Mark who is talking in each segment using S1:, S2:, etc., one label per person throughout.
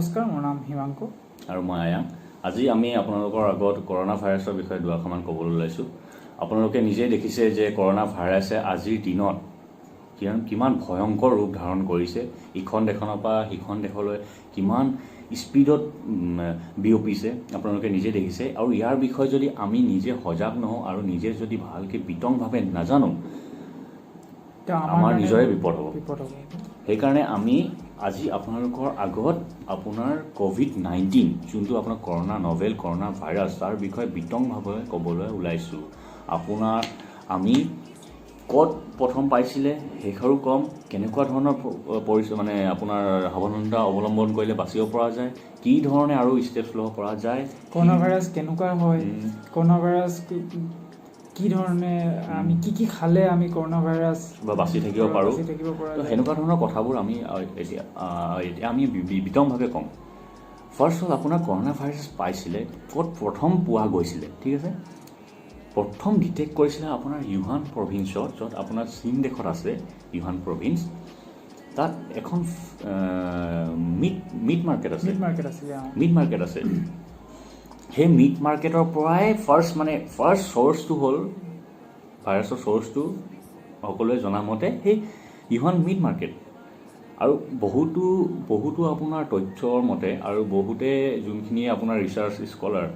S1: নমস্কাৰ, মোৰ নাম হিমাংকু
S2: আৰু মই আয়াং। আজি আমি আপোনালোকৰ আগত কৰোনা ভাইৰাছৰ বিষয়ে দুআষাৰমান ক'বলৈ ওলাইছোঁ। আপোনালোকে নিজেই দেখিছে যে কৰোনা ভাইৰাছে আজিৰ দিনত কিমান ভয়ংকৰ ৰূপ ধাৰণ কৰিছে। ইখন দেশৰ পৰা সিখন দেশলৈ কিমান স্পীডত বিয়পিছে আপোনালোকে নিজে দেখিছে। আৰু ইয়াৰ বিষয়ে যদি আমি নিজে সজাগ নহওঁ আৰু নিজে যদি ভালকৈ বিতংভাৱে নাজানো, আমাৰ নিজৰে বিপদ হ'ব। সেইকাৰণে আমি আজি আপোনালোকৰ আগত আপোনাৰ COVID-19 যোনটো আপোনাৰ নভেল কৰোনা ভাইৰাছ তাৰ বিষয়ে বিতংভাৱে ক'বলৈ ওলাইছোঁ। আমি ক'ত প্ৰথম পাইছিলে সেইষাৰো কম, কেনেকুৱা ধৰণৰ মানে আপোনাৰ সাৱধানতা অৱলম্বন কৰিলে বাচিব পৰা যায়, কি ধৰণে আৰু ষ্টেপছ ল'ব পৰা যায়,
S1: কৰোনা ভাইৰাছ কেনেকুৱা হয়, কৰোনা ভাইৰাছ কি ধৰণে আমি কি খালে আমি কৰোনা ভাইৰাছ
S2: বা বাচি থাকিব পাৰোঁ, তো সেনেকুৱা ধৰণৰ কথাবোৰ আমি এতিয়া আমি বিতংভাৱে ক'ম। ফাৰ্ষ্ট হ'ল আপোনাৰ কৰোনা ভাইৰাছ পাইছিলে ক'ত প্ৰথম পোৱা গৈছিলে, ঠিক আছে। প্ৰথম ডিটেক্ট কৰিছিলে আপোনাৰ ইউহান প্ৰভিন্সত, য'ত আপোনাৰ চীন দেশত আছে ইউহান প্ৰভিন্স। তাত এখন মিট মাৰ্কেট আছে। সেই মিট মাৰ্কেটৰ পৰাই ফাৰ্ষ্ট চ'ৰ্চটো হ'ল ভাইৰাছৰ চ'ৰ্চটো সকলোৱে জনামতে সেই ইউহান মিট মাৰ্কেট। আৰু বহুতো আপোনাৰ তথ্যৰ মতে আৰু বহুতে যোনখিনি আপোনাৰ ৰিচাৰ্চ স্কলাৰ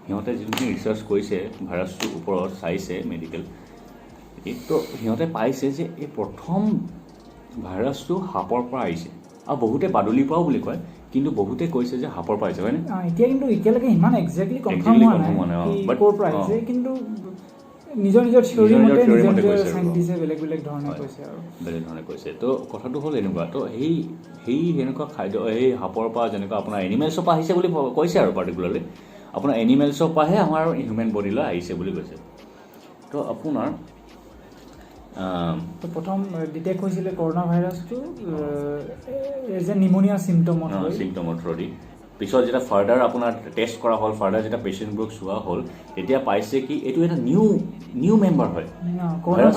S2: সিহঁতে যোনখিনি ৰিচাৰ্চ কৰিছে ভাইৰাছটোৰ ওপৰত চাইছে মেডিকেল, তো সিহঁতে পাইছে যে এই প্ৰথম ভাইৰাছটো সাপৰ পৰা আহিছে। আৰু বহুতে বাদুলিৰ পৰাও বুলি কয়, কিন্তু বহুতে কৈছে যে সাপৰ পৰা আহিছে, হয়নে?
S1: এতিয়ালৈকে ইমান একজেক্টলি কনফাৰ্ম হোৱা নাই ক'ৰ পৰা আহিছে, কিন্তু নিজৰ থিয়ৰী মতে সাইণ্টিষ্টে বেলেগ ধৰণে কৈছে।
S2: তো কথাটো হ'ল এনেকুৱা, তো সেই এনেকুৱা খাদ্য সেই সাপৰ পৰা যেনেকুৱা আপোনাৰ এনিমেলছৰ পৰা আহিছে বুলি কৈছে আৰু পাৰ্টিকুলাৰলি আপোনাৰ এনিমেলছৰ পৰাহে আমাৰ হিউমেন বডিলৈ আহিছে বুলি কৈছে। তো আপোনাৰ
S1: প্ৰথম ডিটেক্ট হৈছিলে কৰোনা ভাইৰাছটো এজ এ নিমনিয়া চিমটমৰ
S2: থ্ৰুদি। পিছত যেতিয়া ফাৰ্ডাৰ আপোনাৰ টেষ্ট কৰা হ'ল, ফাৰ্ডাৰ যেতিয়া পেচেণ্টবোৰক চোৱা হ'ল, তেতিয়া পাইছে কি এইটো এটা নিউ মেম্বাৰ হয়, ভাইৰাছ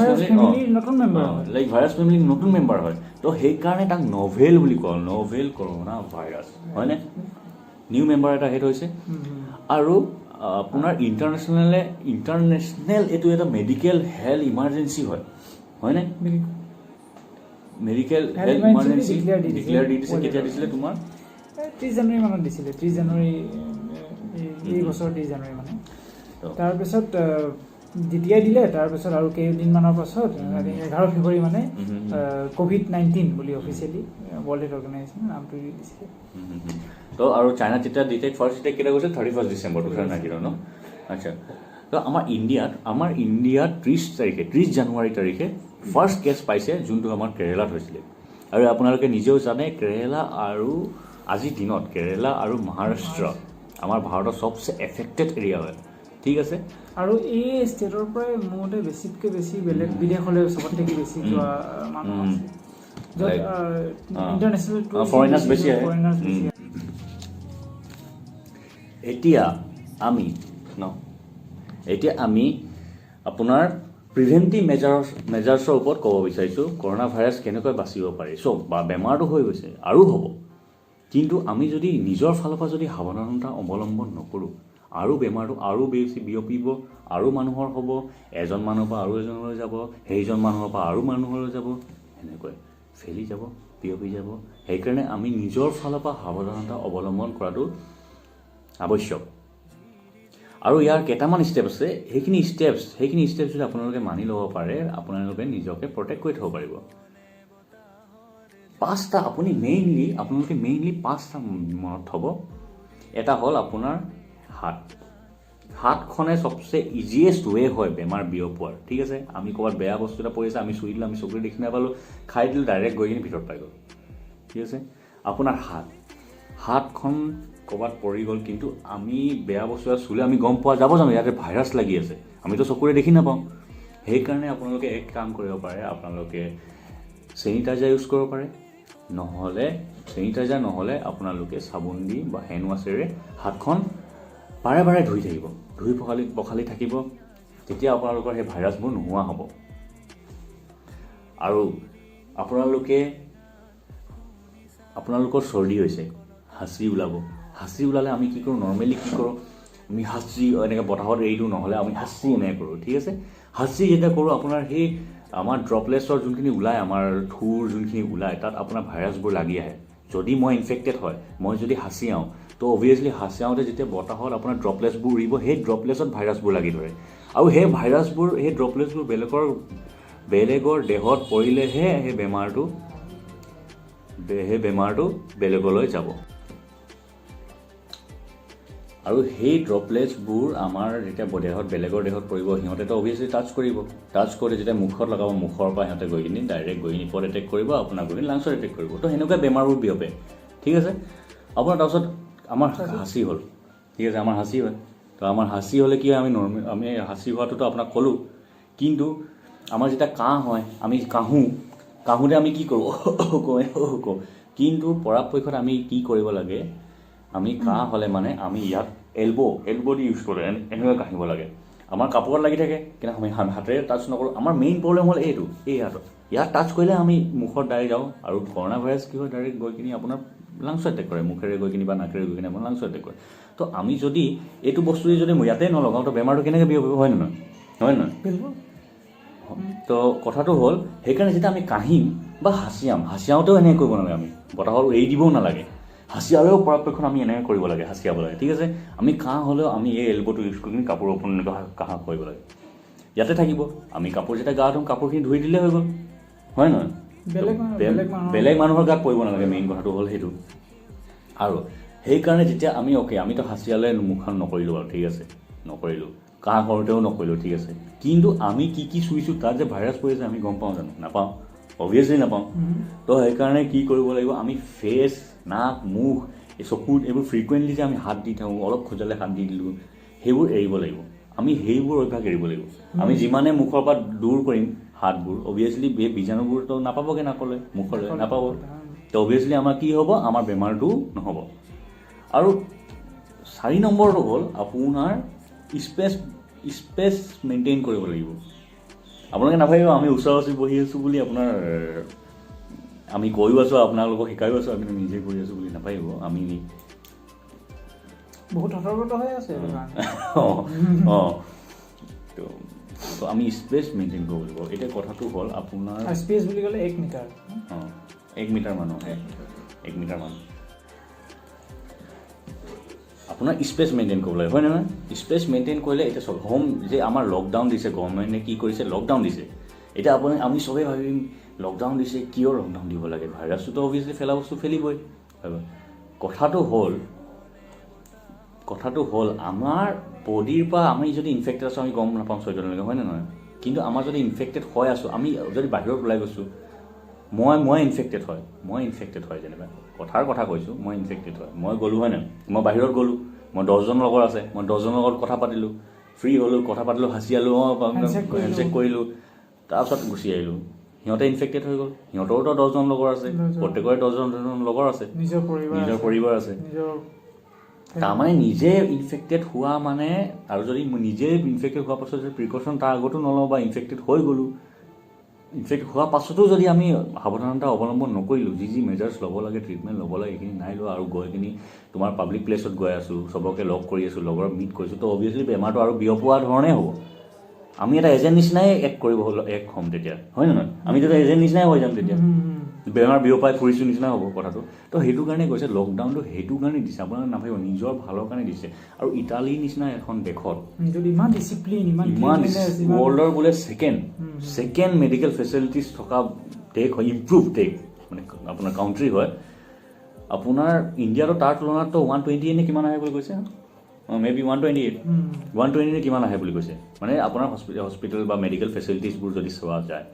S2: ফেমিলিৰ নতুন মেম্বাৰ হয়। তো সেইকাৰণে তাক নভেল বুলি কয়, নভেল কৰোনা ভাইৰাছ, হয়নে? নিউ মেম্বাৰ এটা হেড হৈছে। আৰু আপোনাৰ ইণ্টাৰনেশ্যনেল এইটো এটা মেডিকেল হেল্থ ইমাৰ্জেঞ্চি হয়নে? মেডিকেল হেল্থ ইমাৰ্জেঞ্চি ডিক্লেয়াৰ দি দিছে। কেতিয়া দিছিলে? তোমাৰ
S1: 30 জানুৱাৰী মানত দিছিলে, 30 জানুৱাৰী এই বছৰ 30 জানুৱাৰী মানে। তাৰপিছত যেতিয়াই দিলে তাৰপিছত আৰু কেইদিনমানৰ পাছত 11 ফেব্ৰুৱাৰী মানে COVID-19 বুলি অফিচিয়েলি ৱৰ্ল্ড হেল্থ অৰ্গেনাইজেশ্যনে নামটো দি দিছিলে।
S2: তো আৰু চাইনাত যেতিয়া ফাৰ্ষ্ট ডিটেক্ট কেতিয়া গৈছে? 31 ডিচেম্বৰ 2019 ন? আচ্ছা। তো আমাৰ ইণ্ডিয়াত 30 জানুৱাৰী তাৰিখে ফাৰ্ষ্ট কেছ পাইছে, যোনটো আমাৰ কেৰেলাত হৈছিলে। আৰু আপোনালোকে নিজেও জানে কেৰেলা আৰু আজিৰ দিনত কেৰেলা আৰু মহাৰাষ্ট্ৰ আমাৰ ভাৰতৰ চবচে এফেক্টেড এৰিয়া হয়, ঠিক আছে।
S1: আৰু এই ষ্টেটৰ পৰাই মোৰ মতে বেছিতকৈ বেছি বেলেগ বিদেশলৈ চবতকৈ বেছি যোৱা মানুহ আছে, য'ত ইণ্টাৰনেশ্যনেল
S2: ফৰেইনাৰ্ছ বেছি আহে। এতিয়া আমি আপোনাৰ প্ৰিভেণ্টিভ মেজাৰ্ছৰ ওপৰত ক'ব বিচাৰিছোঁ। কৰোনা ভাইৰাছ কেনেকৈ বাচিব পাৰি। বেমাৰটো হৈ গৈছে আৰু হ'ব, কিন্তু আমি যদি নিজৰ ফালৰ পৰা যদি সাৱধানতা অৱলম্বন নকৰোঁ, আৰু বেমাৰটো আৰু বেছি বিয়পিব, আৰু মানুহৰ হ'ব, এজন মানুহৰ পৰা আৰু এজনলৈ যাব, সেইজন মানুহৰ পৰা আৰু মানুহলৈ যাব, এনেকৈ ফেলি যাব, বিয়পি যাব। সেইকাৰণে আমি নিজৰ ফালৰ পৰা সাৱধানতা অৱলম্বন কৰাটো আৱশ্যক। আৰু ইয়াৰ কেইটামান ষ্টেপ আছে, সেইখিনি ষ্টেপছ যদি আপোনালোকে মানি ল'ব পাৰে, আপোনালোকে নিজকে প্ৰটেক্ট কৰি থ'ব পাৰিব। আপোনালোকে মেইনলি 5টা মনত থ'ব। এটা হ'ল আপোনাৰ হাতখনে চবচে ইজিয়েষ্ট ৱে হয় বেমাৰ বিয়পোৱাৰ, ঠিক আছে। আমি ক'ৰবাত বেয়া বস্তু এটা পৰি আছে, আমি চুই দিলোঁ, আমি চকুৰে দেখি নাপালোঁ, খাই দিলোঁ, ডাইৰেক্ট গৈ কিনে ভিতৰত পাই গ'ল, ঠিক আছে। আপোনাৰ হাতখন ক'ৰবাত পৰি গ'ল, কিন্তু আমি বেয়া বস্তু এটা চুলে আমি গম পোৱা যাব জানো ইয়াতে ভাইৰাছ লাগি আছে? আমিতো চকুৰে দেখি নাপাওঁ। সেইকাৰণে আপোনালোকে এক কাম কৰিব পাৰে, আপোনালোকে চেনিটাইজাৰ ইউজ কৰিব পাৰে, নহ'লে আপোনালোকে চাবোন দি বা হেণ্ড ৱাছেৰে হাতখন বাৰে ধুই থাকিব, ধুই পখালি থাকিব। তেতিয়া আপোনালোকৰ সেই ভাইৰাছবোৰ নোহোৱা হ'ব। আৰু আপোনালোকৰ চৰ্দি হৈছে, হাঁচি ওলাব। হাঁচি ওলালে আমি কি কৰোঁ, নৰ্মেলি কি কৰোঁ, আমি হাঁচি এনেকৈ বতাহত এৰি দিওঁ, নহ'লে আমি হাঁচি এনেকৈ কৰোঁ, ঠিক আছে। হাঁচি যেতিয়া কৰোঁ আপোনাৰ সেই আমাৰ ড্ৰপলেটছৰ যোনখিনি ওলায়, আমাৰ থুৰ যোনখিনি ওলায়, তাত আপোনাৰ ভাইৰাছবোৰ লাগি আহে। যদি মই ইনফেক্টেড হয়, মই যদি হাঁচিয়াওঁ, তো অভিয়াছলি হাঁচিয়াওঁতে যেতিয়া বতাহত আপোনাৰ ড্ৰপলেটছবোৰ উৰিব, সেই ড্ৰপলেটছত ভাইৰাছবোৰ লাগি ধৰে, আৰু সেই ভাইৰাছবোৰ, সেই ড্ৰপলেটছবোৰ বেলেগৰ দেহত পৰিলেহে সেই বেমাৰটো বেলেগলৈ যাব। আৰু সেই ড্ৰপলেটছবোৰ আমাৰ যেতিয়া বেলেগৰ দেহত পৰিব, সিহঁতেতো অভিয়াছলি টাচ কৰিব। টাচ কৰি যেতিয়া মুখত লগাব, মুখৰ পৰা সিহঁতে গৈ কিনি ডাইৰেক্ট গৈ কিনি ক'ত এটেক কৰিব, আপোনাৰ গৈ কিনি লাংছত এটেক কৰিব। তো সেনেকুৱা বেমাৰবোৰ বিয়পে, ঠিক আছে। আপোনাৰ তাৰপিছত আমাৰ হাঁচি হ'ল, ঠিক আছে, আমাৰ হাঁচি হয়। তো আমাৰ হাঁচি হ'লে কি হয়, আমি হাঁচি হোৱাটোতো আপোনাক ক'লোঁ, কিন্তু আমাৰ যেতিয়া কাহ হয়, আমি কাহোঁতে আমি কি কৰোঁ, কওঁ। কিন্তু পৰাপক্ষত আমি কি কৰিব লাগে, আমি কাহ হ'লে মানে আমি ইয়াত এলব' দি ইউজ কৰোঁ, এনেকৈ কাঢ়িব লাগে। আমাৰ কাপোৰত লাগি থাকে, কিন্তু আমি হাতেৰে টাচ নকৰোঁ। আমাৰ মেইন প্ৰব্লেম হ'ল এইটো, ইয়াত টাচ কৰিলে আমি মুখত ডাইৰেক্ট যাওঁ, আৰু কৰোণা ভাইৰাছ কি হয়, ডাইৰেক্ট গৈ কিনি আপোনাৰ লাংছত এটেক কৰে, মুখেৰে গৈ কিনি বা নাকেৰে গৈ কিনি আপোনাৰ লাংছত এটেক কৰে। তো আমি যদি এইটো বস্তু যদি ইয়াতে নলগাওঁ, তো বেমাৰটো কেনেকৈ বিয়পিব, হয় নে নহয়? তো কথাটো হ'ল, সেইকাৰণে যেতিয়া আমি কাঢ়িম বা হাঁচিয়াওঁতেও এনেকৈ কৰিব নালাগে, আমি বতাহত এৰি দিবও নালাগে। হাঁচিয়ালেও পৰাপক্ষত আমি এনেকৈ কৰিব লাগে, হাঁচিয়াব লাগে, ঠিক আছে। আমি কাহ হ'লেও আমি এই এলব'টো ইউজ কৰি কিনি কাপোৰৰ ওপৰত এনেকৈ কাহ কৰিব লাগে, ইয়াতে থাকিব। আমি কাপোৰ যেতিয়া গা ধুম, কাপোৰখিনি ধুই দিলেই হৈ গ'ল, হয় নহয়? বেলেগ মানুহৰ গাত পৰিব নালাগে, মেইন কথাটো হ'ল সেইটো। আৰু সেইকাৰণে যেতিয়া আমিতো হাঁচিয়ালে মুখখন নকৰিলোঁ বাৰু, ঠিক আছে, নকৰিলোঁ, কাহ কৰোঁতেও নকৰিলোঁ, ঠিক আছে। কিন্তু আমি কি চুইছোঁ, তাত যে ভাইৰাছ পৰিছে আমি গম পাওঁ জানো? নাপাওঁ, অভিয়াছলি নাপাওঁ। তো সেইকাৰণে কি কৰিব লাগিব, আমি ফেচ, নাক, মুখ, চকুত এইবোৰ ফ্ৰিকুৱেণ্টলি যে আমি হাত দি থাকোঁ, অলপ খোজালে হাত দি দিলোঁ, সেইবোৰ এৰিব লাগিব। আমি সেইবোৰ অভ্যাস এৰিব লাগিব। আমি যিমানে মুখৰ পৰা দূৰ কৰিম হাতবোৰ, অভিয়াছলি এই বীজাণুবোৰতো নাপাবগৈ নাকলৈ, মুখলৈ নাপাব। তো অভিয়াছলি আমাৰ কি হ'ব, আমাৰ বেমাৰটো নহ'ব। আৰু 4 নম্বৰটো হ'ল আপোনাৰ স্পেচ মেইনটেইন কৰিব লাগিব। আপোনালোকে নাভাবিব আমি ওচৰা-ওচৰি বহি আছোঁ বুলি আপোনাৰ আমি কৈও আছোঁ, আপোনালোকক শিকাইও আছোঁ, আমি নিজে কৰি আছোঁ বুলি নাভাবিব। আমি
S1: বহুত সতৰ্কতা হৈ আছে।
S2: তো আমি স্পেচ মেইনটেইন কৰিব লাগিব। এতিয়া কথাটো হ'ল আপোনাৰ
S1: স্পেচ বুলি ক'লে 1 মিটাৰ,
S2: 1 মিটাৰ মানুহ, 1 মিটাৰ মানুহ আপোনাৰ স্পেচ মেইনটেইন কৰিব লাগে, হয় নহয়? স্পেচ মেইনটেইন কৰিলে এতিয়া চব যে আমাৰ লকডাউন দিছে, গভৰ্ণমেণ্টে কি কৰিছে, লকডাউন দিছে। এতিয়া আমি চবেই ভাবিম লকডাউন দিছে, কিয় লকডাউন দিব লাগে, ভাইৰাছটোতো অভিয়াছলি ফেলা বস্তু ফেলিবই। কথাটো হ'ল আমাৰ বডিৰ পৰা আমি যদি ইনফেক্টেড আছোঁ, আমি গম নাপাওঁ 6 দিনলৈকে, হয় নে নহয়? কিন্তু আমাৰ যদি ইনফেক্টেড হৈ আছোঁ, আমি যদি বাহিৰত ওলাই গৈছোঁ, মই ইনফেক্টেড হয় যেনিবা, কথাৰ কথা কৈছোঁ, মই ইনফেক্টেড হয়, মই গ'লোঁ, হয় নহয়? মই বাহিৰত গ'লোঁ, মই 10জন লগৰ আছে, মই 10জনৰ লগত কথা পাতিলোঁ, ফ্ৰী হ'লোঁ, কথা পাতিলোঁ, হাঁচিয়ালোঁ, হেণ্ডশ্বেক কৰিলোঁ, তাৰপিছত গুচি আহিলোঁ। সিহঁতে ইনফেক্টেড হৈ গ'ল, সিহঁতৰোতো 10জন লগৰ আছে, প্ৰত্যেকৰে 10জন লগৰ আছে, নিজৰ পৰিবাৰ আছে। তাৰমানে নিজে ইনফেক্টেড হোৱা মানে, আৰু যদি নিজে ইনফেক্টেড হোৱাৰ পাছত যদি প্ৰিকশ্যন তাৰ আগতো নলওঁ বা ইনফেক্টেড হৈ গ'লোঁ, ইনফেক্ট হোৱাৰ পাছতো যদি আমি সাৱধানতা অৱলম্বন নকৰিলোঁ, যি মেজাৰ্ছ ল'ব লাগে, ট্ৰিটমেণ্ট ল'ব লাগে, এইখিনি নাই লোৱা, আৰু গৈ কিনি তোমাৰ পাব্লিক প্লেছত গৈ আছোঁ, চবকে লগ কৰি আছোঁ, লগৰ মিট কৰিছোঁ, তো অভিয়াছলি বেমাৰটো আৰু বিয়পোৱা ধৰণেই হ'ব। আমি এটা এজেণ্ট নিচিনাই হ'ম তেতিয়া, হয় নে নহয়? আমি তেতিয়া এজেণ্ট নিচিনাই হৈ যাম তেতিয়া, বেমাৰ বিয়পাই ফুৰিছোঁ নিচিনা হ'ব কথাটো। তো সেইটো কাৰণে কৈছে লকডাউনটো সেইটো কাৰণে দিছে, আপোনালোকে নাভাবিব, নিজৰ ভালৰ কাৰণে দিছে। আৰু ইটালীৰ নিচিনা এখন দেশত
S1: ইমান ডিচিপ্লিন,
S2: ৱৰ্ল্ডৰ বোলে ছেকেণ্ড মেডিকেল ফেচিলিটিছ থকা দেশ হয়, ইম্প্ৰুভ দেশ মানে আপোনাৰ কাউণ্ট্ৰি হয়। আপোনাৰ ইণ্ডিয়াতো তাৰ তুলনাততো 120 নে কিমান আহে বুলি কৈছে, মেবি 128 নে কিমান আহে বুলি কৈছে। মানে আপোনাৰ হস্পিটেল বা মেডিকেল ফেচিলিটিছবোৰ যদি চোৱা যায়,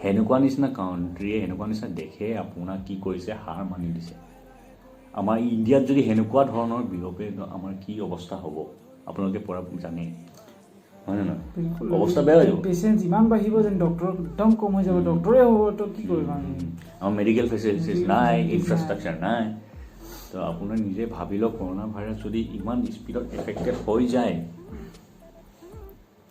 S2: সেনেকুৱা নিচিনা কাউণ্ট্ৰিয়ে, সেনেকুৱা নিচিনা দেশে আপোনাক কি কৰিছে, হাৰ মানি দিছে। আমাৰ ইণ্ডিয়াত যদি সেনেকুৱা ধৰণৰ বিয়পে, আমাৰ কি অৱস্থা হ'ব আপোনালোকে পৰা জানেই, হয় নে নহয়? অৱস্থা বেয়া হৈ যাব,
S1: পেচেণ্ট যিমান বাঢ়িব যেন ডক্টৰ একদম কম হৈ যাব, ডক্টৰে হ'ব, তো কি কৰিম আমি?
S2: আমাৰ মেডিকেল ফেচিলিটিছ নাই, ইনফ্ৰাষ্ট্ৰাকচাৰ নাই। তো আপোনাৰ নিজে ভাবি লওক, কৰোণা ভাইৰাছ যদি ইমান স্পীডত এফেক্টেড হৈ যায়,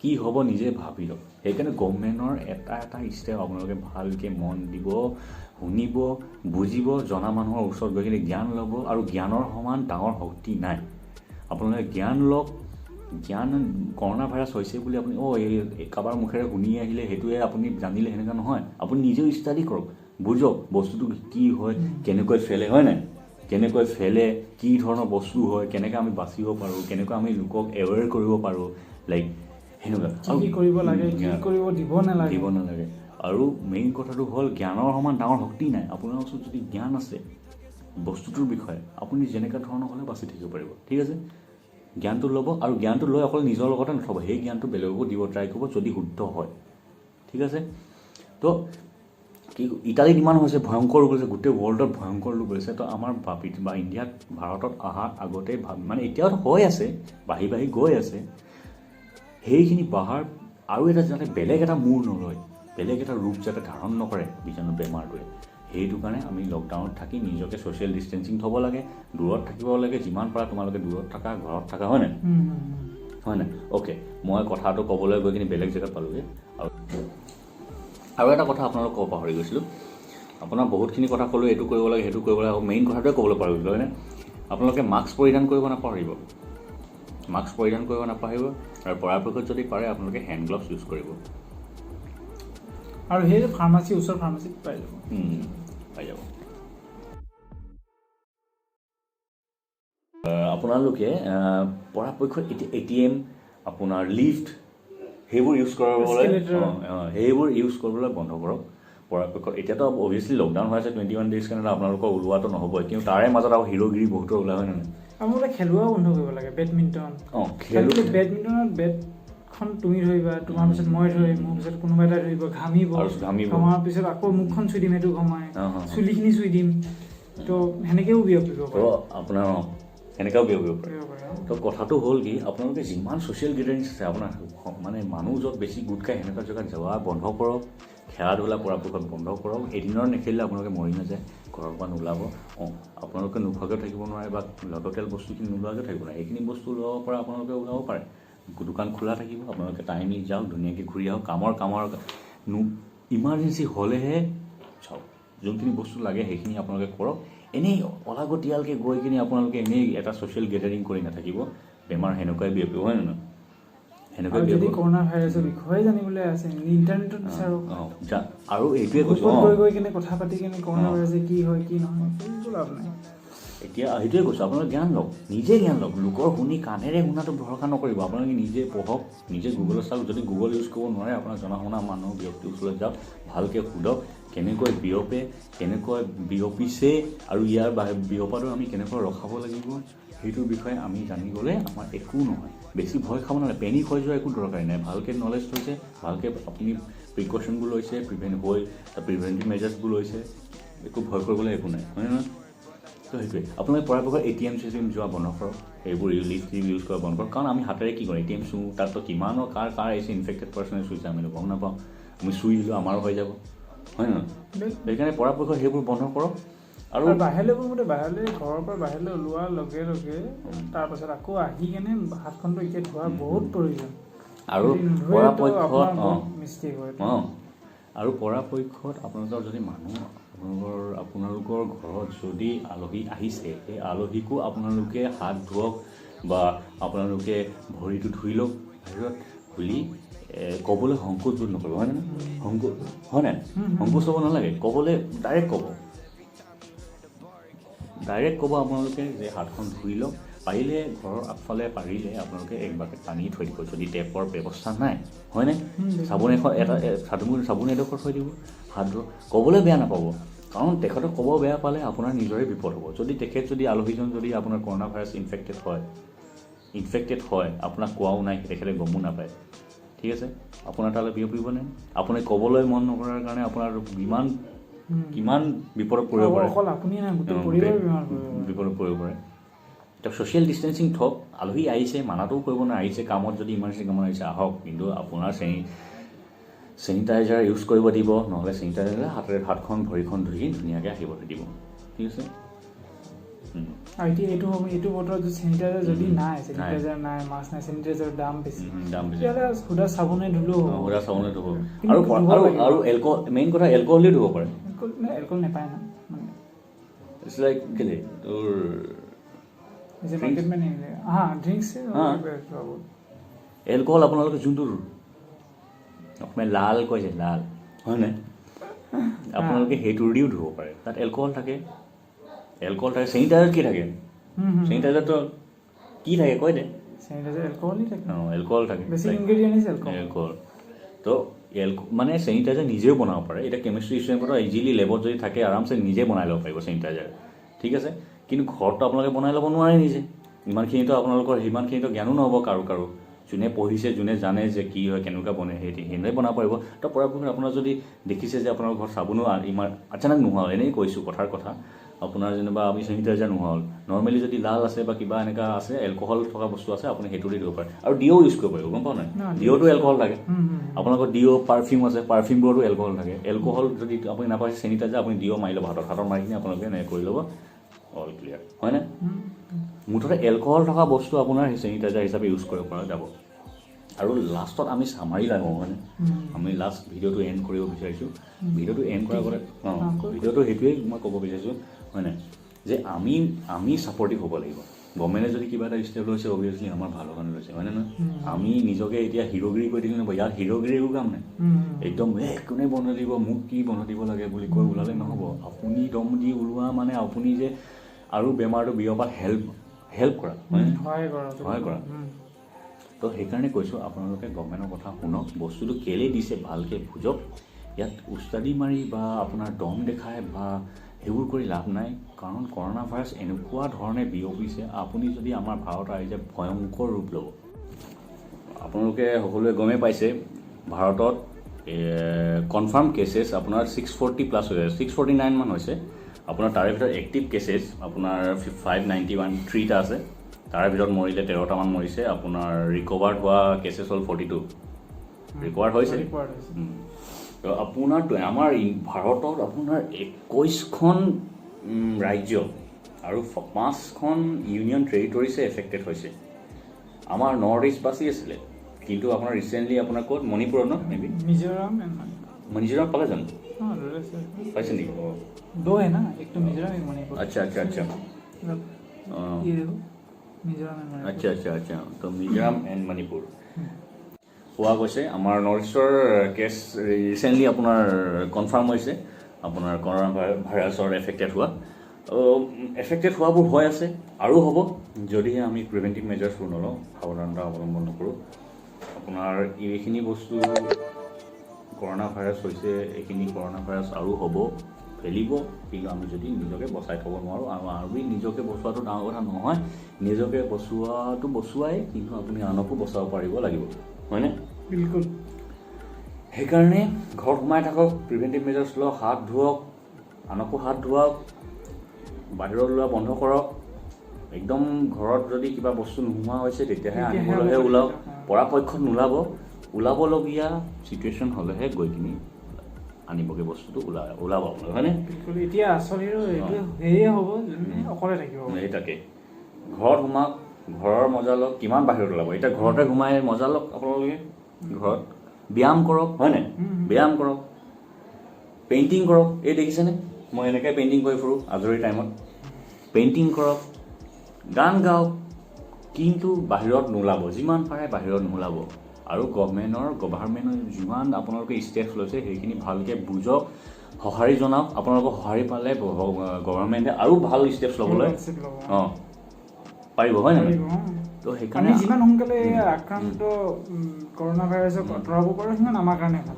S2: কি হ'ব নিজে ভাবি লওক সেইকাৰণে গভৰ্ণমেণ্টৰ এটা ষ্টেপ আপোনালোকে ভালকৈ মন দিব শুনিব বুজিব জনা মানুহৰ ওচৰত গৈ কিনে জ্ঞান ল'ব আৰু জ্ঞানৰ সমান ডাঙৰ শক্তি নাই আপোনালোকে জ্ঞান লওক জ্ঞান কৰোণা ভাইৰাছ হৈছে বুলি আপুনি এই কাৰোবাৰ মুখেৰে শুনি আহিলে সেইটোৱে আপুনি জানিলে সেনেকুৱা নহয় আপুনি নিজেও ষ্টাডি কৰক বুজক বস্তুটো কি হয় কেনেকৈ ফেলে হয় নাই কেনেকৈ ফেলে কি ধৰণৰ বস্তু হয় কেনেকৈ আমি বাচিব পাৰোঁ কেনেকৈ আমি লোকক এৱেৰ কৰিব পাৰোঁ লাইক সেনেকুৱা
S1: কি কৰিব লাগে কি কৰিব দিব নালাগে
S2: আৰু মেইন কথাটো হ'ল জ্ঞানৰ সমান ডাঙৰ শক্তি নাই আপোনাৰ ওচৰত যদি জ্ঞান আছে বস্তুটোৰ বিষয়ে আপুনি যেনেকুৱা ধৰণৰ হ'লে বাচি থাকিব পাৰিব ঠিক আছে জ্ঞানটো ল'ব আৰু জ্ঞানটো লৈ অকল নিজৰ লগতে নথ'ব সেই জ্ঞানটো বেলেগকো দিব ট্ৰাই কৰিব যদি শুদ্ধ হয় ঠিক আছে তো কি ইটালীত ইমান হৈছে ভয়ংকৰ ৰূপ হৈছে গোটেই ৱৰ্ল্ডত ভয়ংকৰ ৰূপ হৈছে তো আমাৰ বা ইণ্ডিয়াত ভাৰতত অহাৰ আগতে মানে এতিয়াও হৈ আছে বাঢ়ি গৈ আছে সেইখিনি বাঢ়াৰ আৰু এটা যাতে বেলেগ এটা মূৰ নলয় বেলেগ এটা ৰূপ যাতে ধাৰণ নকৰে বীজাণু বেমাৰটোৱে সেইটো কাৰণে আমি লকডাউনত থাকি নিজকে ছ'চিয়েল ডিষ্টেঞ্চিং থ'ব লাগে দূৰত থাকিব লাগে যিমান পাৰা তোমালোকে দূৰত থাকা ঘৰত থাকা হয় নাই অ'কে মই কথাটো ক'বলৈ গৈ কিনে বেলেগ জেগাত পালোঁগৈ আৰু এটা কথা আপোনালোকক ক'ব পাহৰি গৈছিলোঁ আপোনাৰ বহুতখিনি কথা ক'লোঁ এইটো কৰিব লাগে সেইটো কৰিব লাগে আৰু মেইন কথাটোৱে ক'বলৈ পাৰিলোঁ হয়নে আপোনালোকে মাস্ক পৰিধান কৰিব নাপাহৰিব আৰু পৰাপক্ষত যদি পাৰে আপোনালোকে হেণ্ড গ্লভছ ইউজ কৰিব
S1: আৰু সেই ফাৰ্মাচী ওচৰ ফাৰ্মাচীত পাই যাব
S2: আপোনালোকে পৰাপক্ষত এতিয়া ATM আপোনাৰ লিফ্ট সেইবোৰ ইউজ কৰিবলৈ বন্ধ কৰক পৰাপক্ষত এতিয়াতো অভিয়াছলি লকডাউন হৈ আছে 21 ডেইজ কাৰণে আপোনালোকৰ ওলোৱাটো নহ'বই কিন্তু তাৰে মাজত আৰু হিৰোগিৰি বহুতৰ ওলাই হয় নহয়
S1: আমাৰ খেলোৱাও বন্ধ কৰিব লাগে বেডমিণ্টন বেডমিণ্টনত বেটখন তুমি ধৰিবা তোমাৰ পিছত মই ধৰিম মোৰ পিছত কোনোবা এটা ধৰিব ঘামিব ঘমাৰ পিছত আকৌ মুখখন চুই দিম সেইটো ঘমাই চুলিখিনি চুই দিম তো সেনেকেও বিয়পিব পাৰে
S2: আপোনাৰ সেনেকাও বিয়পিব পাৰে তো কথাটো হ'ল কি আপোনালোকে যিমান ছ'চিয়েল গেডাৰিংছ আছে আপোনাৰ মানে মানুহ য'ত বেছি গোট খাই সেনেকুৱা জেগাত যোৱা বন্ধ কৰক খেলা ধূলা পৰাপক্ষত বন্ধ কৰক এদিনৰ নেখেলিলে আপোনালোকে মৰি নাযায় ঘৰৰ পৰা নোলাব আপোনালোকে নোখোৱাকৈ থাকিব নোৱাৰে বা লাগতিয়াল বস্তুখিনি নোলোৱাকৈ থাকিব নোৱাৰে এইখিনি বস্তু ওলাব পৰা আপোনালোকে ওলাব পাৰে দোকান খোলা থাকিব আপোনালোকে টাইমলি যাওক ধুনীয়াকৈ ঘূৰি আহক কামৰ ইমাৰ্জেঞ্চি হ'লেহে চাওক যোনখিনি বস্তু লাগে সেইখিনি আপোনালোকে কৰক এনেই অলাগতিয়ালকৈ গৈ কিনে আপোনালোকে এনেই এটা ছ'চিয়েল গেডাৰিং কৰি নাথাকিব বেমাৰ সেনেকুৱাই বিয়পিব হয় নহয় সেনেকৈ
S1: যদি কৰোণা ভাইৰাছৰ বিষয়ে জানিবলৈ আছে ইণ্টাৰনেটত বিচাৰক
S2: আৰু এইটোৱে কৈছোঁ
S1: গৈ কিনে কথা পাতি কিনে কৰোণা ভাইৰাছে কি হয় কি নহয় সেইটো লাভ নাই
S2: এতিয়া সেইটোৱে কৈছোঁ আপোনালোকে জ্ঞান লওক নিজে জ্ঞান লওক লোকৰ শুনি কাণেৰে শুনাটো ভৰসা নকৰিব আপোনালোকে নিজে পঢ়ক নিজে গুগলত চাওক যদি গুগল ইউজ কৰিব নোৱাৰে আপোনাৰ জনা শুনা মানুহ ব্যক্তিৰ ওচৰত যাওক ভালকৈ সোধক কেনেকৈ বিয়পে কেনেকৈ বিয়পিছে আৰু ইয়াৰ বিয়পাটো আমি কেনেকৈ ৰখাব লাগিব সেইটোৰ বিষয়ে আমি জানি গ'লে আমাৰ একো নহয় বেছি ভয় খাব নালাগে পেনিক হৈ যোৱা একো দৰকাৰী নাই ভালকৈ নলেজ লৈছে ভালকৈ আপুনি প্ৰিকশ্যনবোৰ লৈছে প্ৰিভেণ্টিভ মেজাৰ্ছবোৰ লৈছে একো ভয় কৰিবলৈ একো নাই হয় নহয় তো সেইটোৱে আপোনালোকে পৰাপক্ষত ATM যোৱা বন্ধ কৰক সেইবোৰ লিফ্ট ইউজ কৰা বন্ধ কৰক কাৰণ আমি হাতেৰে কি কৰোঁ ATM চুওঁ তাততো কিমানৰ কাৰ আহিছে ইনফেক্টেড পাৰ্চনে চুইছে আমি গম নাপাওঁ আমি চুই দিলোঁ আমাৰো হৈ যাব হয় নহয় সেইকাৰণে পৰাপক্ষত সেইবোৰ বন্ধ কৰক আৰু
S1: বাহিৰলৈ ঘৰৰ পৰা বাহিৰলৈ ওলোৱাৰ লগে লগে তাৰপাছত আকৌ আহি কেনে হাতখনটো এতিয়া ধোৱা বহুত প্ৰয়োজন
S2: আৰু পৰাপক্ষত আপোনালোকৰ যদি মানুহ আপোনালোকৰ ঘৰত যদি আলহী আহিছে সেই আলহীকো আপোনালোকে হাত ধুৱক বা আপোনালোকে ভৰিটো ধুই লওক বাহিৰত খুলি ক'বলৈ সংকোচ বোধ নকৰিব হয় নহয় হয় নাই সংকোচ হ'ব নালাগে ক'বলৈ ডাইৰেক্ট ক'ব আপোনালোকে যে হাতখন ধুই লওক পাৰিলে ঘৰৰ আগফালে পাৰিলে আপোনালোকে এক বাকেট পানী থৈ দিব যদি টেপৰ ব্যৱস্থা নাই হয়নে চাবোন এডোখৰ থৈ দিব হাত ধুব ক'বলৈ বেয়া নাপাব কাৰণ তেখেতক ক'ব বেয়া পালে আপোনাৰ নিজৰে বিপদ হ'ব যদি আলহীজন যদি আপোনাৰ কৰোণা ভাইৰাছ ইনফেক্টেড হয় আপোনাক কোৱাও নাই তেখেতে গমো নাপায় ঠিক আছে আপোনাৰ তালৈ বিয়পিব নে আপুনি ক'বলৈ মন নকৰাৰ কাৰণে আপোনাৰ কিমান বিপদত পৰিব পাৰে বিপদত পৰিব পাৰে এতিয়া ছ'চিয়েল ডিষ্টেঞ্চিং থওক আলহী আহিছে মানাটোও কৰিব নোৱাৰে আহিছে কামত যদি ইমাৰ্জেঞ্চি কামত আহিছে আহক কিন্তু আপোনাৰ চেনিটাইজাৰ ইউজ কৰিব দিব নহ'লে চেনিটাইজাৰ হাতখন ভৰিখন ধুই ধুনীয়াকৈ আহিবলৈ দিব ঠিক আছে
S1: আৰু এতিয়া এইটো বতৰত চেনিটাইজাৰ যদি নাই, চেনিটাইজাৰ নাই, মাস্ক নাই, চেনিটাইজাৰৰ দাম বেছি, তেতিয়াহ'লে সুদা চাবোনে ধুলেও হ'ব।
S2: সুদা চাবোনে ধুব আৰু এলকহল, মেইন কথা এলকহলেও ধুব পাৰে।
S1: এলকহল নাপায় না, মানে
S2: ইটছ লাইক কেলে তোৰ এলকহল আপোনালোকে যোনটো অসমীয়া লাল কয় যে লাল, হয় নাই, আপোনালোকে সেইটোৰ দিও ধুব পাৰে। তাত এলকহল থাকে, চেনিটাইজাৰ কি থাকে? চেনিটাইজাৰটো কি থাকে কয় দে? এলকহল থাকে, এলকহল। তো মানে চেনিটাইজাৰ নিজেও বনাব পাৰে। এতিয়া কেমিষ্ট্ৰি ষ্টুডেণ্টৰ ইজিলি লেবত যদি থাকে আৰামছে নিজে বনাই ল'ব পাৰিব চেনিটাইজাৰ, ঠিক আছে। কিন্তু ঘৰততো আপোনালোকে বনাই ল'ব নোৱাৰে নিজে, ইমানখিনিতো আপোনালোকৰ সিমানখিনিতো জ্ঞানো নহ'ব কাৰো। যোনে পঢ়িছে, যোনে জানে যে কি হয়, কেনেকুৱা বনে, সেইটোৱে বনাব পাৰিব। তো পৰাপক্ষত আপোনাৰ যদি দেখিছে যে আপোনাৰ ঘৰত চাবোনো ইমান আচানক নোহোৱা হ'ল, এনেই কৈছোঁ কথাৰ কথা, আপোনাৰ যেনিবা আমি চেনিটাইজাৰ নোহোৱা হ'ল, নৰ্মেলি যদি লাল আছে বা কিবা এনেকুৱা আছে, এলকহল থকা বস্তু আছে, আপুনি সেইটো দি দিব পাৰে। আৰু ডিঅ' ইউজ কৰিব পাৰিব, গম পাওঁ নাই? ডিঅ'টো এলকহল থাকে। আপোনালোকৰ ডিঅ' পাৰফিউম আছে, পাৰফিউমবোৰতো এলকহল থাকে। এলকহল যদি আপুনি নাপায় চেনিটাইজাৰ, আপুনি ডিঅ' মাৰি ল'ব, হাতত মাৰি কিনে আপোনালোকে এনেকৈ কৰি ল'ব, অল ক্লিয়াৰ, হয়নে? মুঠতে এলকহল থকা বস্তু আপোনাৰ চেনিটাইজাৰ হিচাপে ইউজ কৰিব পৰা যাব। আৰু লাষ্টত আমি চামাৰি লাগো, হয়নে? আমি লাষ্ট ভিডিঅ'টো এণ্ড কৰিব বিচাৰিছোঁ। ভিডিঅ'টো এণ্ড কৰাৰ আগতে ভিডিঅ'টো সেইটোৱেই মই ক'ব বিচাৰিছোঁ, হয়নে, যে আমি ছাপৰ্টিভ হ'ব লাগিব। গভৰ্ণমেণ্টে যদি কিবা এটা ষ্টেপ লৈছে, অভিয়াছলি আমাৰ ভালৰ কাৰণে লৈছে, হয়নে নহয়? আমি নিজকে এতিয়া হিৰোগিৰি কৰি দিলে নহ'ব, ইয়াত হিৰোগিৰি একো কাম নাই। একদম কোনে বনাই দিব, মোক কি বনাই দিব লাগে বুলি কৈ ওলালে নহ'ব। আপুনি দম দি ওলোৱা মানে আপুনি যে আৰু বেমাৰটো বিয়পাত হেল্প কৰা, সহায় কৰা। তো সেইকাৰণে কৈছোঁ, আপোনালোকে গভৰ্ণমেণ্টৰ কথা শুনক, বস্তুটো কেলেই দিছে ভালকৈ বুজক। ইয়াত উস্তাদি মাৰি বা আপোনাৰ দম দেখাই বা সেইবোৰ কৰি লাভ নাই। কাৰণ কৰোণা ভাইৰাছ এনেকুৱা ধৰণে বিয়পিছে, আপুনি যদি আমাৰ ভাৰত ৰাইজে ভয়ংকৰ ৰূপ ল'ব। আপোনালোকে সকলোৱে গমেই পাইছে, ভাৰতত কনফাৰ্ম কেছেছ আপোনাৰ 640+ হৈ আছে, 649 মান হৈছে। আপোনাৰ তাৰে ভিতৰত এক্টিভ কেছেছ আপোনাৰ 591 আছে। তাৰে ভিতৰত মৰিলে 13টামান মৰিছে। আপোনাৰ ৰিকভাৰ্ড হোৱা কেছেছ হ'ল 42, ৰিকভাৰ্ড হৈছে। তো আপোনাৰ আমাৰ ভাৰতত আপোনাৰ 21খন ৰাজ্য আৰু 5খন ইউনিয়ন টেৰিটৰিছে এফেক্টেড হৈছে। আমাৰ নৰ্থ ইষ্ট বাচি আছিলে, কিন্তু আপোনাৰ ৰিচেণ্টলি আপোনাৰ ক'ত, মণিপুৰত ন, মেবি মিজোৰাম পালে জানো? পাইছে নেকি? আচ্ছা। তো মিজোৰাম এণ্ড মণিপুৰ পোৱা গৈছে। আমাৰ নৰ্থ ইষ্টৰ কেছ ৰিচেণ্টলি আপোনাৰ কনফাৰ্ম হৈছে, আপোনাৰ কৰোণা ভাইৰাছৰ এফেক্টেড হোৱাবোৰ হৈ আছে আৰু হ'ব, যদিহে আমি প্ৰিভেণ্টিভ মেজাৰ্ছবোৰ নলওঁ, সাৱধানতা অৱলম্বন নকৰোঁ। আপোনাৰ এইখিনি বস্তু কৰোণা ভাইৰাছ হৈছে, এইখিনি কৰোণা ভাইৰাছ আৰু হ'ব, ফেলিব, কিন্তু আমি যদি নিজকে বচাই থ'ব নোৱাৰোঁ, আৰু আমি নিজকে বচোৱাটো ডাঙৰ কথা নহয়, নিজকে বচোৱাই, কিন্তু আপুনি আনকো বচাব পাৰিব লাগিব, হয়নে?
S1: বিলকুল।
S2: সেইকাৰণে ঘৰত সোমাই থাকক, প্ৰিভেণ্টিভ মেজাৰ্ছ লওক, হাত ধুৱক, আনকো হাত ধুৱাওক, বাহিৰত ওলোৱা বন্ধ কৰক। একদম ঘৰত যদি কিবা বস্তু নোহোৱা হৈছে তেতিয়াহে আনিবলৈহে ওলাওক, পৰাপক্ষত ওলাবলগীয়া চিটুৱেশ্যন হ'লেহে গৈ কিনি আনিবগৈ বস্তুটো ওলাব, হয়নে?
S1: এতিয়া আচলতে সেয়ে হ'ব, অকলে থাকিব।
S2: এই তাকে ঘৰত সোমাওক, ঘৰৰ মজা লওক, কিমান বাহিৰত ওলাব? এতিয়া ঘৰতে সোমাই মজা লওক আপোনালোকে, ঘৰত ব্যায়াম কৰক, হয়নে? ব্যায়াম কৰক, পেইণ্টিং কৰক। এই দেখিছেনে, মই এনেকৈ পেইণ্টিং কৰি ফুৰোঁ আজৰি টাইমত। পেইণ্টিং কৰক, গান গাওক, কিন্তু বাহিৰত নোলাব, যিমান পাৰে বাহিৰত নোলাব। আৰু গভৰ্ণমেণ্টৰ যিমান আপোনালোকে ষ্টেপছ লৈছে সেইখিনি ভালকৈ বুজক, সঁহাৰি জনাওক। আপোনালোকক সঁহাৰি পালে গভৰ্ণমেণ্টে আৰু ভাল ষ্টেপছ ল'বলৈ পাৰিব, হয় নহয়? তো সেইকাৰণে
S1: যিমান সোনকালে আক্ৰান্ত কৰোণা ভাইৰাছক আঁতৰাব পাৰোঁ, সিমান আমাৰ কাৰণে ভাল।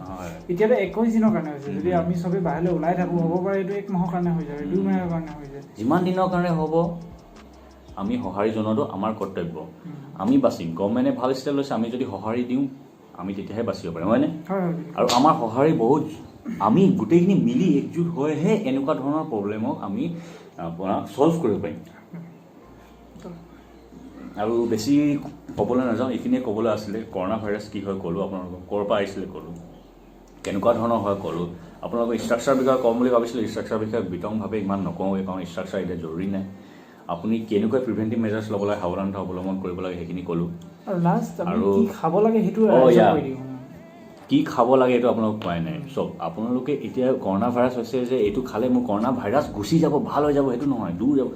S1: এতিয়াতো 21 দিনৰ কাৰণে হৈছে, যদি আমি চবেই বাহিৰলৈ ওলাই থাকোঁ, হ'ব পাৰে এইটো 1 মাহৰ কাৰণে হৈ যায়, 2 মাহৰ কাৰণে হৈ যায়।
S2: যিমান দিনৰ কাৰণে হ'ব, আমি সঁহাৰি জনোৱাটো আমাৰ কৰ্তব্য। আমি বাচিম, গভৰ্ণমেণ্টে ভাল ষ্টেপ লৈছে, আমি যদি সঁহাৰি দিওঁ, আমি তেতিয়াহে বাচিব পাৰিম, হয়নে? আৰু আমাৰ সঁহাৰি বহুত, আমি গোটেইখিনি মিলি একজুট হৈহে এনেকুৱা ধৰণৰ প্ৰব্লেমক আমি আপোনাৰ ছল্ভ কৰিব পাৰিম। আৰু বেছি ক'বলৈ নাযাওঁ, এইখিনিয়ে ক'বলৈ আছিলে। কৰোণা ভাইৰাছ কি হয় ক'লোঁ, আপোনালোকক ক'ৰ পৰা আহিছিলে ক'লোঁ, কেনেকুৱা ধৰণৰ হয় ক'লোঁ। আপোনালোকৰ ষ্ট্ৰাকচাৰ বিষয়ে ক'ম বুলি ভাবিছিলোঁ, ষ্ট্ৰাকচাৰ বিষয়ে বিতংভাৱে ইমান নকওঁৱেই, কাৰণ ষ্ট্ৰাকচাৰ এতিয়া জৰুৰী নাই। আপুনি কেনেকৈ প্ৰিভেণ্টিভ মেজাৰ্ছ ল'ব লাগে, সাৱধানতা অৱলম্বন কৰিব লাগে সেইখিনি ক'লোঁ।
S1: আৰু লাষ্ট আমি
S2: আৰু
S1: কি খাব লাগে সেইটো
S2: কি খাব লাগে এইটো আপোনালোক কোৱাই নাই। চব আপোনালোকে এতিয়া কৰোণা ভাইৰাছ হৈছে যে এইটো খালে মোৰ কৰোণা ভাইৰাছ গুচি যাব, ভাল হৈ যাব, সেইটো নহয়, দূৰ যাব।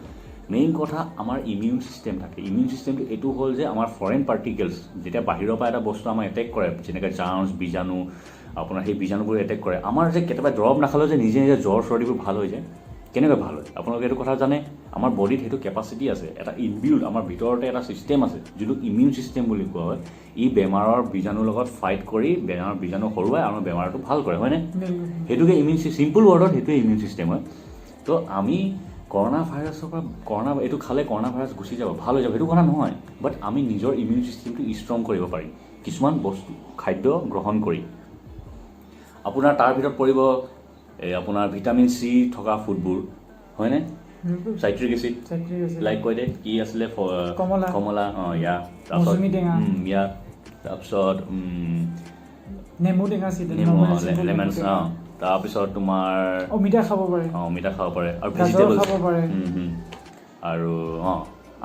S2: মেইন কথা আমাৰ ইমিউন ছিষ্টেম থাকে। ইমিউন ছিষ্টেমটো এইটো হ'ল যে আমাৰ ফৰেইন পাৰ্টিকেলছ যেতিয়া বাহিৰৰ পৰা এটা বস্তু আমাৰ এটেক কৰে, যেনেকৈ জাৰ্মছ, বীজাণু, আপোনাৰ সেই বীজাণুবোৰ এটেক কৰে। আমাৰ যে কেতিয়াবা দৰৱ নাখালেও যে নিজে নিজে জ্বৰ চৰ্দিবোৰ ভাল হৈ যায়, কেনেকৈ ভাল হয় আপোনালোকে এইটো কথা জানে? আমাৰ বডিত সেইটো কেপাচিটি আছে, এটা ইনবিল্ড আমাৰ ভিতৰতে এটা ছিষ্টেম আছে যিটো ইমিউন ছিষ্টেম বুলি কোৱা হয়। ই বেমাৰৰ বীজাণুৰ লগত ফাইট কৰি বেমাৰৰ বীজাণু হৰুৱাই আমাৰ বেমাৰটো ভাল কৰে, হয়নে? সেইটোকে ইমিউন চিম্পল ৱৰ্ডত সেইটোৱে ইমিউন ছিষ্টেম হয়। তো আমি কৰোণা ভাইৰাছৰ পৰা এইটো খালে কৰোণা ভাইৰাছ গুচি যাব, ভাল হৈ যাব, সেইটো কথা নহয়। বাট আমি নিজৰ ইমিউন ছিষ্টেমটো ষ্ট্ৰং কৰিব পাৰিম কিছুমান বস্তু খাদ্য গ্ৰহণ কৰি। আপোনাৰ তাৰ ভিতৰত পৰিব আপোনাৰ ভিটামিন চি থকা ফুডবোৰ, হয়নে? চাইট্ৰিক এচিড, লাইক কৈ দে কি আছিলে, কমলা, তাৰপিছত লেমন, তাৰপিছত তোমাৰ
S1: অমিতা খাব পাৰে,
S2: আৰু ভেজিটেবল আৰু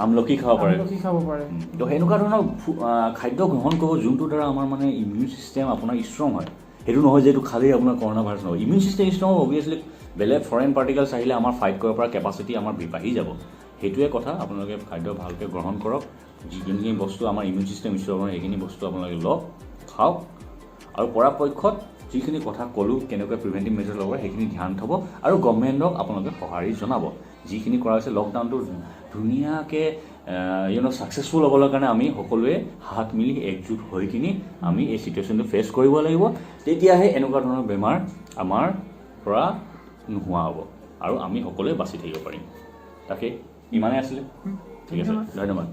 S2: আমলখি খাব পাৰে। তো সেনেকুৱা ধৰণৰ খাদ্য গ্ৰহণ কৰিব যোনটোৰ দ্বাৰা আমাৰ মানে ইমিউন ছিষ্টেম আপোনাৰ ষ্ট্ৰং হয়। সেইটো নহয় যে এইটো খালেই আপোনাৰ কৰোণা ভাইৰাছ নহয়। ইমিউন ছিষ্টেম ষ্ট্ৰং হ'ব, অভিয়াছলি বেলেগ ফৰেইন পাৰ্টিকেলছ আহিলে আমাৰ ফাইট কৰিব পৰা কেপাচিটি আমাৰ বাঢ়ি যাব। সেইটোৱে কথা। আপোনালোকে খাদ্য ভালকৈ গ্ৰহণ কৰক, যিখিনি বস্তু আমাৰ ইমিউন ছিষ্টেম ষ্ট্ৰং হয় সেইখিনি বস্তু আপোনালোকে লওক, খাওক, আৰু পৰাপক্ষত যিখিনি কথা ক'লোঁ কেনেকৈ প্ৰিভেণ্টিভ মেজাৰ ল'ব সেইখিনি ধ্যান থ'ব, আৰু গভৰ্ণমেণ্টক আপোনালোকে সঁহাৰি জনাব। যিখিনি কৰা হৈছে লকডাউনটো ধুনীয়াকৈ ছাকচেছফুল হ'বলৈ কাৰণে আমি সকলোৱে হাত মিলি একজোট হৈ কিনি আমি এই ছিটুৱেশ্যনটো ফেচ কৰিব লাগিব। তেতিয়াহে এনেকুৱা ধৰণৰ বেমাৰ আমাৰ পৰা নোহোৱা হ'ব আৰু আমি সকলোৱে বাচি থাকিব পাৰিম। তাকে ইমানেই আছিলে। ঠিক আছে, ধন্যবাদ।